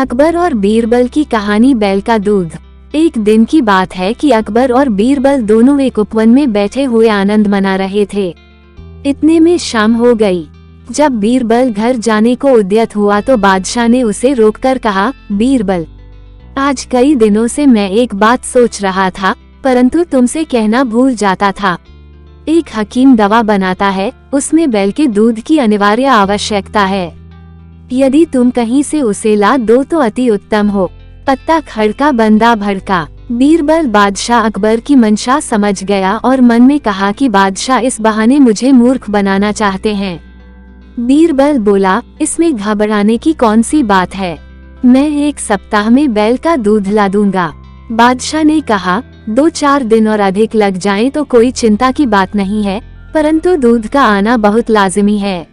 अकबर और बीरबल की कहानी बैल का दूध। एक दिन की बात है कि अकबर और बीरबल दोनों एक उपवन में बैठे हुए आनंद मना रहे थे। इतने में शाम हो गई। जब बीरबल घर जाने को उद्यत हुआ तो बादशाह ने उसे रोककर कहा, बीरबल, आज कई दिनों से मैं एक बात सोच रहा था, परंतु तुमसे कहना भूल जाता था। एक हकीम दवा बनाता है, उसमें बैल के दूध की अनिवार्य आवश्यकता है। यदि तुम कहीं से उसे ला दो तो अति उत्तम हो। पत्ता खड़का बंदा भड़का। बीरबल बादशाह अकबर की मंशा समझ गया और मन में कहा कि बादशाह इस बहाने मुझे मूर्ख बनाना चाहते हैं। बीरबल बोला, इसमें घबराने की कौन सी बात है, मैं 1 सप्ताह में बैल का दूध ला दूंगा। बादशाह ने कहा, 2-4 दिन और अधिक लग जाएं तो कोई चिंता की बात नहीं है, परंतु दूध का आना बहुत लाजिमी है।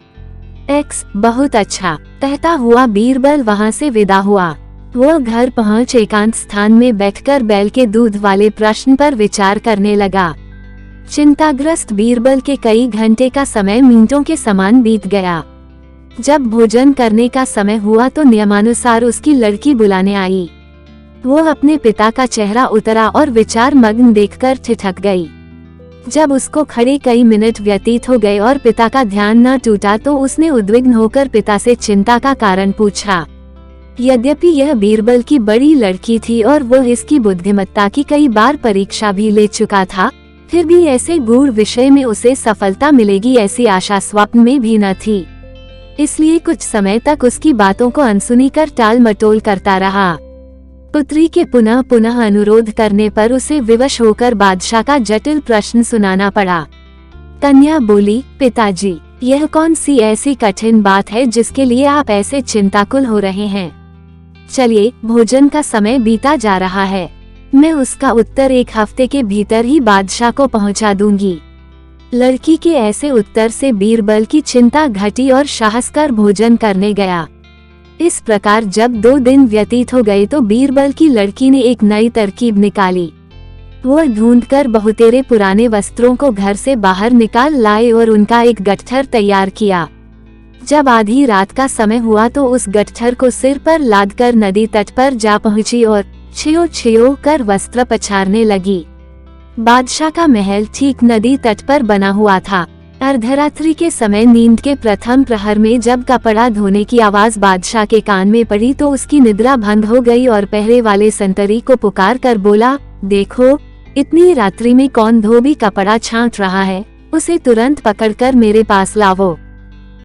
बहुत अच्छा, कहता हुआ बीरबल वहाँ से विदा हुआ। वो घर पहुँच एकांत स्थान में बैठकर बैल के दूध वाले प्रश्न पर विचार करने लगा। चिंताग्रस्त बीरबल के कई घंटे का समय मिनटों के समान बीत गया। जब भोजन करने का समय हुआ तो नियमानुसार उसकी लड़की बुलाने आई। वो अपने पिता का चेहरा उतरा और विचार मग्न देखकर ठिठक गई। जब उसको खड़े कई मिनट व्यतीत हो गए और पिता का ध्यान न टूटा तो उसने उद्विग्न होकर पिता से चिंता का कारण पूछा। यद्यपि यह बीरबल की बड़ी लड़की थी और वह इसकी बुद्धिमत्ता की कई बार परीक्षा भी ले चुका था, फिर भी ऐसे गूढ़ विषय में उसे सफलता मिलेगी ऐसी आशा स्वप्न में भी न थी। इसलिए कुछ समय तक उसकी बातों को अनसुनी कर टाल मटोल करता रहा। पुत्री के पुनः पुनः अनुरोध करने पर उसे विवश होकर बादशाह का जटिल प्रश्न सुनाना पड़ा। कन्या बोली, पिताजी, यह कौन सी ऐसी कठिन बात है जिसके लिए आप ऐसे चिंताकुल हो रहे हैं। चलिए, भोजन का समय बीता जा रहा है, मैं उसका उत्तर 1 हफ्ते के भीतर ही बादशाह को पहुंचा दूंगी। लड़की के ऐसे उत्तर से बीरबल की चिंता घटी और साहस कर भोजन करने गया। इस प्रकार जब 2 दिन व्यतीत हो गए तो बीरबल की लड़की ने एक नई तरकीब निकाली। वह ढूंढकर बहुतेरे पुराने वस्त्रों को घर से बाहर निकाल लाए और उनका एक गट्ठर तैयार किया। जब आधी रात का समय हुआ तो उस गट्ठर को सिर पर लादकर नदी तट पर जा पहुंची और छियो छियो कर वस्त्र पछारने लगी। बादशाह का महल ठीक नदी तट पर बना हुआ था। अर्धरात्रि के समय नींद के प्रथम प्रहर में जब कपड़ा धोने की आवाज बादशाह के कान में पड़ी तो उसकी निद्रा भंग हो गई और पहरे वाले संतरी को पुकार कर बोला, देखो, इतनी रात्रि में कौन धोबी कपड़ा छांट रहा है, उसे तुरंत पकड़कर मेरे पास लाओ।